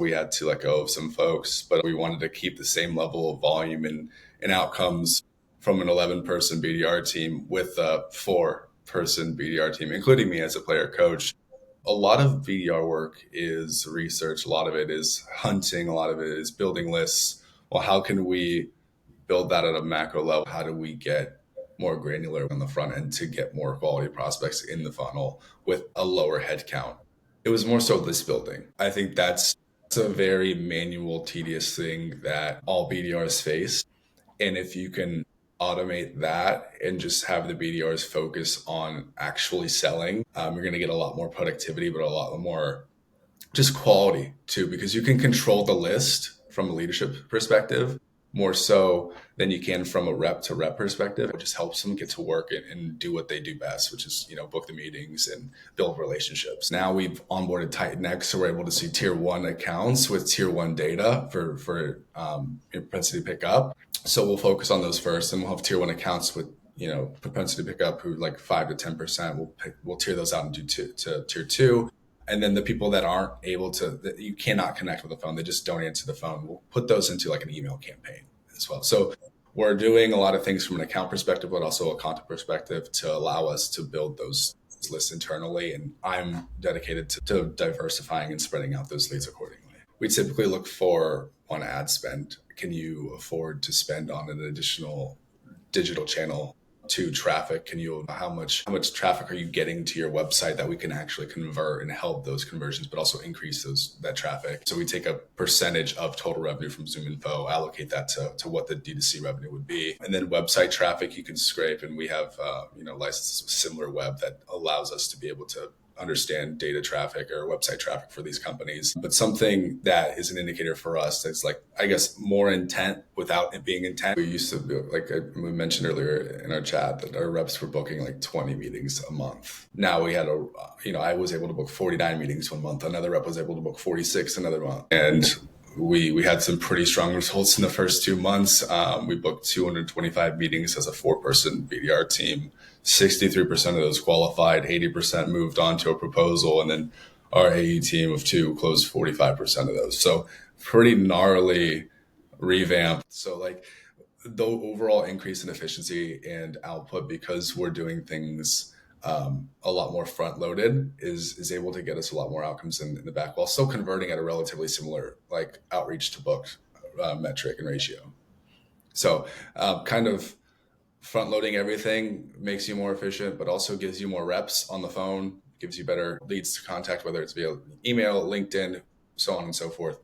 We had to let go of some folks, but we wanted to keep the same level of volume and outcomes from an 11-person BDR team with a 4-person BDR team, including me as a player coach. A lot of BDR work is research. A lot of it is hunting. A lot of it is building lists. Well, how can we build that at a macro level? How do we get more granular on the front end to get more quality prospects in the funnel with a lower head count? It was more so list building. I think that's a very manual, tedious thing that all BDRs face. And if you can automate that and just have the BDRs focus on actually selling, you're going to get a lot more productivity, but a lot more just quality too, because you can control the list from a leadership perspective more so than you can from a rep to rep perspective. It just helps them get to work and do what they do best, which is, book the meetings and build relationships. Now we've onboarded Titan X, so we're able to see tier 1 accounts with tier 1 data for propensity to pick up. So we'll focus on those first, and we'll have tier 1 accounts with propensity to pick up who like 5 to 10%. We'll tier those out into to tier 2. And then the people that aren't able to, that you cannot connect with the phone, they just don't answer the phone, we'll put those into like an email campaign as well. So we're doing a lot of things from an account perspective, but also a content perspective to allow us to build those lists internally. And I'm dedicated to diversifying and spreading out those leads accordingly. We typically look for on ad spend. Can you afford to spend on an additional digital channel to traffic? How much traffic are you getting to your website that we can actually convert and help those conversions, but also increase that traffic? So we take a percentage of total revenue from ZoomInfo, allocate that to what the D2C revenue would be. And then website traffic you can scrape, and we have licenses with Similar Web that allows us to be able to understand data traffic or website traffic for these companies. But something that is an indicator for us that's like, I guess, more intent without it being intent. We used to do, we mentioned earlier in our chat, that our reps were booking like 20 meetings a month. Now we had I was able to book 49 meetings 1 month. Another rep was able to book 46 another month. And we had some pretty strong results in the first 2 months. We booked 225 meetings as a 4-person BDR team. 63% of those qualified, 80% moved on to a proposal, and then our AE team of 2 closed 45% of those. So pretty gnarly revamp. So like the overall increase in efficiency and output, because we're doing things a lot more front loaded, is able to get us a lot more outcomes in the back while still converting at a relatively similar like outreach to booked metric and ratio. So kind of front loading everything makes you more efficient, but also gives you more reps on the phone, gives you better leads to contact, whether it's via email, LinkedIn, so on and so forth.